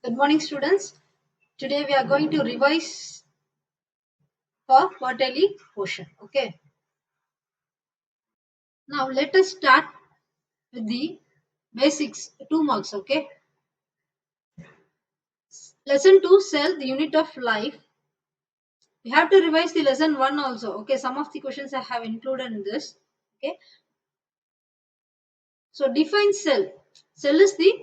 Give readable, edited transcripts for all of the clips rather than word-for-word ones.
Good morning, students. Today we are going to revise for quarterly portion. Okay. Now let us start with the basics, 2 marks. Okay. Lesson 2, cell, the unit of life. We have to revise the lesson 1 also. Okay. Some of the questions I have included in this. Okay. So define cell. Cell is the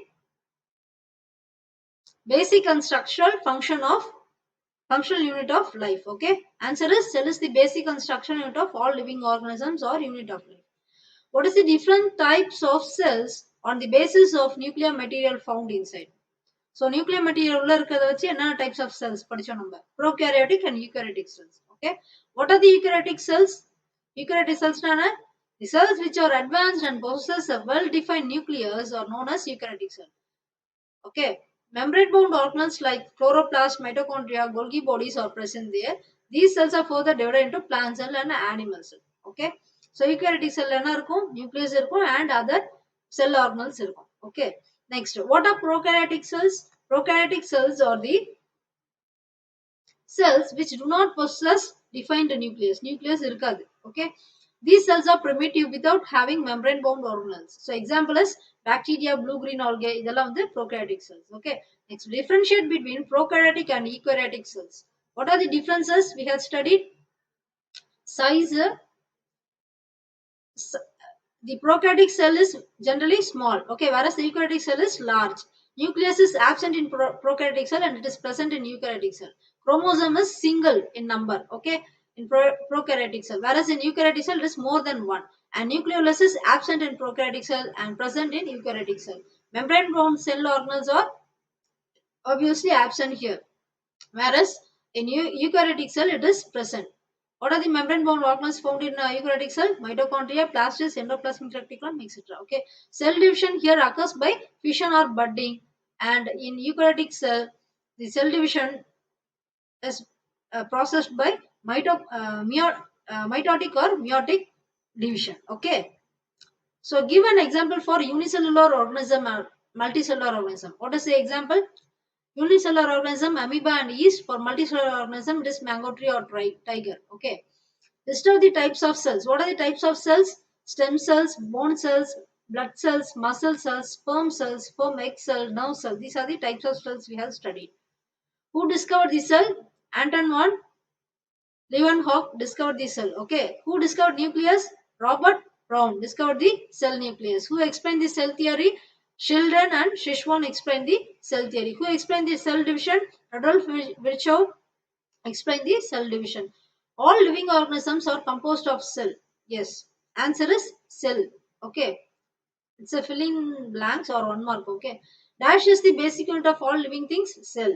basic and structural functional unit of life. Okay. Answer is cell is the basic and structural unit of all living organisms or unit of life. What is the different types of cells on the basis of nuclear material found inside? So nuclear material உள்ள இருக்கிறத வச்சு என்ன types of cells படிச்சோம் நம்ம prokaryotic and eukaryotic cells. Okay. What are the eukaryotic cells? Eukaryotic cells the cells which are advanced and possess a well-defined nucleus are known as eukaryotic cells. Okay. Membrane-bound organelles like chloroplast, mitochondria, Golgi bodies are present there. These cells are further divided into plant cell and animal cell. Okay. So eukaryotic cell என்ன இருக்கும் nucleus இருக்கும் and other cell organelles இருக்கும். Okay. Next, what are prokaryotic cells? Prokaryotic cells are the cells which do not possess defined nucleus. Nucleus irukadu. Okay. These cells are primitive without having membrane bound organelles. So example is bacteria, blue green algae, இதெல்லாம் வந்து prokaryotic cells. Okay. Next, differentiate between prokaryotic and eukaryotic cells. What are the differences? We have studied size. The prokaryotic cell is generally small. Okay, whereas the eukaryotic cell is large. Nucleus is absent in prokaryotic cell and it is present in eukaryotic cell. Chromosome is single in number. Okay, in prokaryotic cell, whereas in eukaryotic cell it is more than one. And nucleolus is absent in prokaryotic cell and present in eukaryotic cell. Membrane bound cell organelles are obviously absent here, whereas in eukaryotic cell it is present. What are the membrane bound organelles found in eukaryotic cell? Mitochondria, plastids, endoplasmic reticulum, etc. Okay. Cell division here occurs by fission or budding, and in eukaryotic cell, the cell division is processed by mitotic or meiotic division. Okay. So give an example for unicellular organism or multicellular organism. What is the example? Unicellular organism, amoeba and yeast. For multicellular organism, it is mango tree or tiger. Okay. List of the types of cells. What are the types of cells? Stem cells, bone cells, blood cells, muscle cells, sperm egg cell, nerve cell. These are the types of cells we have studied. Who discovered the cell? Anton von Leeuwenhoek discovered the cell. Okay. Who discovered nucleus? Robert Brown discovered the cell nucleus. Who explained the cell theory? Schilden and Shishwan explained the cell theory. Who explained the cell division? Rudolf Virchow explained the cell division. All living organisms are composed of cell. Yes. Answer is cell. Okay. It's a filling blanks or 1 mark. Okay. Dash is the basic unit of all living things. Cell.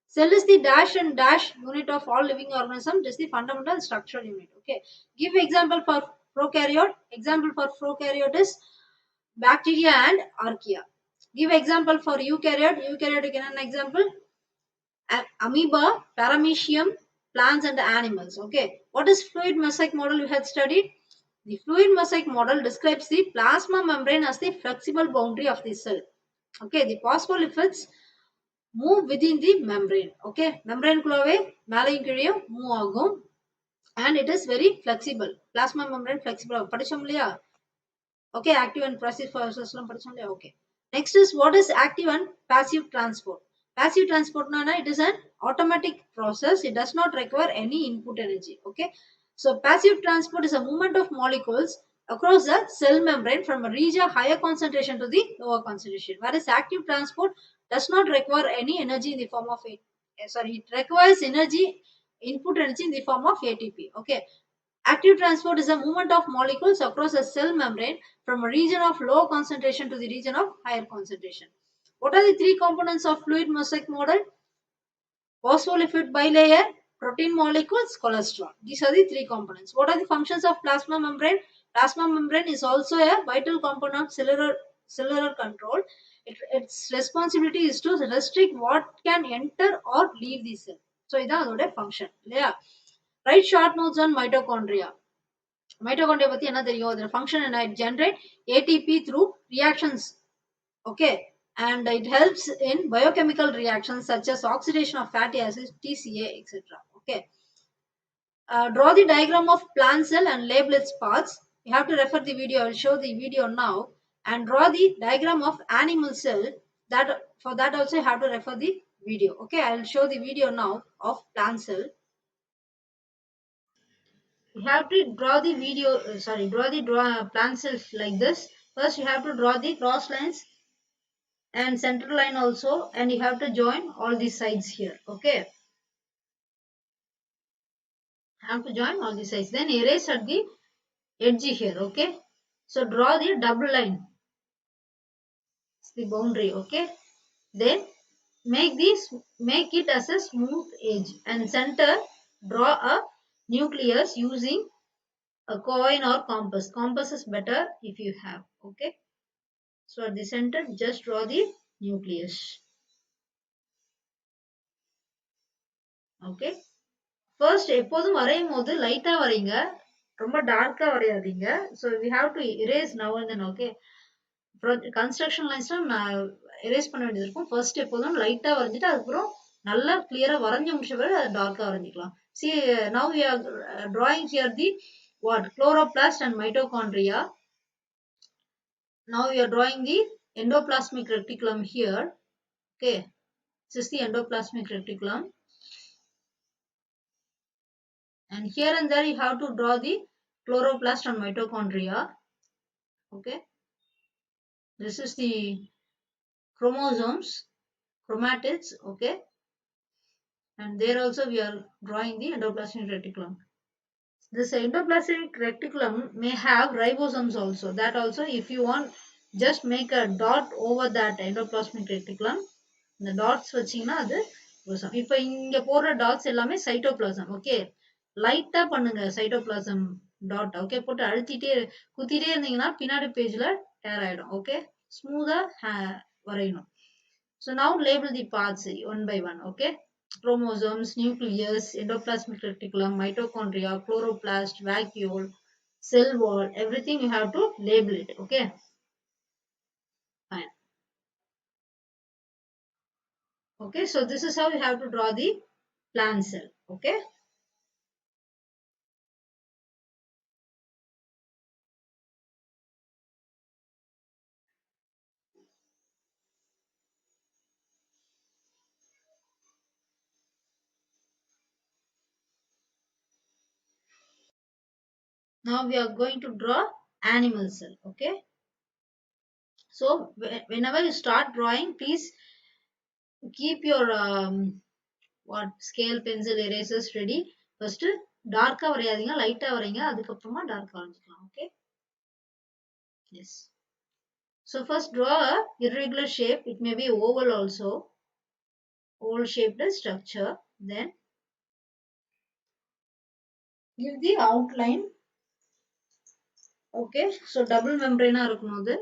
Cell is the dash and dash unit of all living organisms. It is the fundamental structural unit. Okay. Give example for prokaryote. Example for prokaryote is bacteria and archaea. Give example for eukaryote. Eukaryotic an example. Amoeba, paramecium, plants and animals. Okay. What is fluid mosaic model you had studied? The fluid mosaic model describes the plasma membrane as the flexible boundary of the cell. Okay. The phospholipids move within the membrane. Okay. Membrane குள்ளவே மேலையும் கீழையும் move ஆகும் and it is very flexible. Plasma membrane flexible. படிச்சோம் இல்லையா? Okay. Active and passive processலாம் படிச்சோம் இல்லையா? Okay. Next is what is active and passive transport. Passive transport it is an automatic process. It does not require any input energy. Okay. So passive transport is a movement of molecules across the cell membrane from a region higher concentration to the lower concentration. Whereas active transport does not require any energy in the form of it requires input energy in the form of ATP. Okay. Active transport is a movement of molecules across a cell membrane from a region of low concentration to the region of higher concentration. What are the 3 components of fluid mosaic model? Phospholipid bilayer, protein molecules, cholesterol. These are the 3 components. What are the functions of plasma membrane? Plasma membrane is also a vital component of cellular control. Its responsibility is to restrict what can enter or leave the cell. So, this is the function. Write short notes on mitochondria. Mitochondria பத்தி என்ன தெரியும்? அதோட function and it generate ATP through reactions. Okay. and it helps in biochemical reactions such as oxidation of fatty acids, TCA, etc. Okay. Draw the diagram of plant cell and label its parts. You have to refer the video. I will show the video now. And draw the diagram of animal cell. That for that also you have to refer the video. Okay, I will show the video now of plant cell. You have to draw the video. Draw the plant cells like this. First, you have to draw the cross lines and center line also, and you have to join all these sides here. Okay, have to join all these sides. Then erase at the edge here. Okay, so draw the double line. It's the boundary. Okay, then make it as a smooth edge, and center draw a nucleus using a coin or compass. Compass is better if you have. Okay, so at the center just draw the nucleus. Okay, first எப்போதும் வரையும் போது லைட்டா வரைங்க, ரொம்ப டார்க்கா வரையாதீங்க. So we have to erase now and then. Okay, construction லைன்ஸ்ல நான் erase பண்ண வேண்டியது இருக்கும். ஃபர்ஸ்ட் எப்போதும் லைட்டா வரைஞ்சிட்டு அதுக்கப்புறம் நல்லா கிளியரா வரைஞ்ச முடிச்ச பிறகு அதை டார்க்கா வரைஞ்சிக்கலாம். See, now we are drawing here the what chloroplast and mitochondria. Now we are drawing the endoplasmic reticulum here. Okay, this is the endoplasmic reticulum, and here and there you have to draw the chloroplast and mitochondria. Okay, this is the chromosomes, chromatids. Okay, and there also we are drawing the endoplasmic reticulum. This endoplasmic reticulum may have ribosomes also. That also, if you want, just make a dot over that endoplasmic reticulum. The dots வச்சீங்கன்னா அது ribosome. இப்போ இங்க போடுற dots எல்லாமே cytoplasm. Okay, லைட்டா பண்ணுங்க cytoplasm dot. Okay, போட்டு அழுத்திட்டே குத்திட்டே இருந்தீங்கன்னா பின்னாடி பேஜ்ல டேர் ஆயிடும். Okay, ஸ்மூதா வரையணும். So now label the parts one by one. Okay, chromosomes, nucleus, endoplasmic reticulum, mitochondria, chloroplast, vacuole, cell wall, everything you have to label it. Okay, fine. Okay, so this is how you have to draw the plant cell. Okay, now we are going to draw animal cell. Okay, so whenever you start drawing, please keep your what scale, pencil, erasers ready. First டார்க்கா வரையாதீங்க, லைட்டா வரைங்க, அதுக்கப்புறமா டார்க்கா வரைஞ்சிக்கலாம். Okay, yes. So first draw a irregular shape. It may be oval also, oval shaped structure. Then give the outline. Okay, so double membrane இருக்கணும் அது.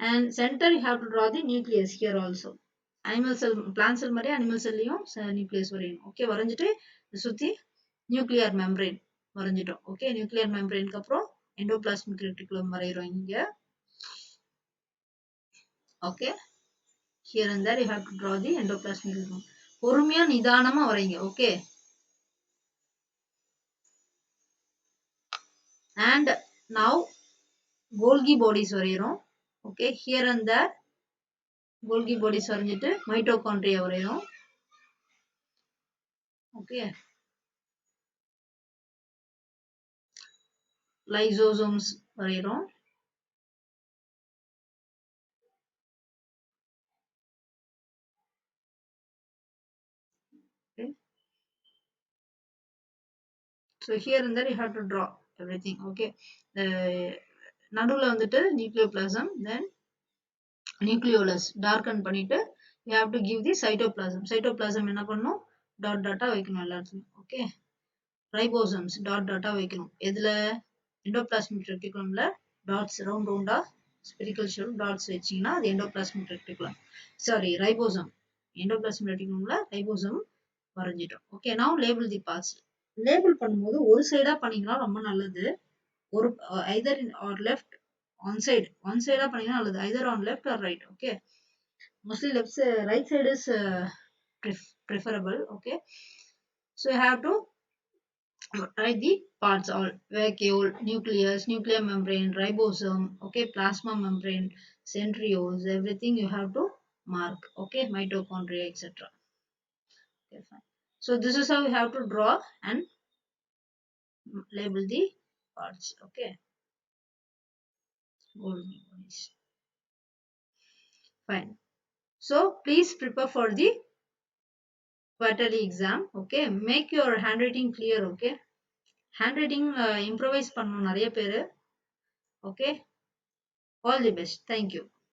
And center you have to draw the nucleus here also. Animal cell, plant cell மாதிரி animal cellலையும் nucleus வரையணும். Okay, வரைஞ்சிட்டு சுத்தி nuclear membrane வரைஞ்சிட்டோம். Okay, nuclear membrane அப்புறம் endoplasmic reticulum வரைகிறோம் இங்க. Okay, here and there you have to draw the endoplasmic reticulum. பொறுமையா நிதானமா வரைங்க. Okay, and now Golgi bodies வரைகிறோம். Okay, here and there Golgi bodies வரைஞ்சிட்டு mitochondria வரைகிறோம். Okay, lysosomes வரைகிறோம். Okay, so here and there you have to draw everything. Okay, நடுவுல வந்துட்டு nucleoplasm, then nucleolus darken பண்ணிட்டு you have to give the cytoplasm. Cytoplasm என்ன பண்ணும், dot tata வைக்கணும் எல்லா இடத்துலயும். Okay, ribosomes டாட் டாட்டா வைக்கணும். எதுல, endoplasmic reticulumல dots round round spherical shape dots வச்சீங்கன்னா அது endoplasmic reticulum. Sorry, ribosome. Endoplasmic reticulumல ribosome வரைஞ்சிட்டோம். Okay, now label the parts. Label பண்ணும்போது ஒரு சைடா பண்ணீங்கன்னா ரொம்ப நல்லது. ஒரு either in or left on side பண்ணீங்கன்னா நல்லது. either on left or right. Okay, mostly right side is preferable. Okay, so you have to write the parts all: vacuole, nucleus, nuclear membrane, ribosome, okay, plasma membrane, centrioles, everything you have to mark. Okay, mitochondria, etc. Okay, fine. So this is how you have to draw and label the parts. Okay, fine. So please prepare for the quarterly exam. Okay, make your handwriting clear. Okay, handwriting improvise பண்ணனும் நிறைய பேரு. Okay, all the best. Thank you.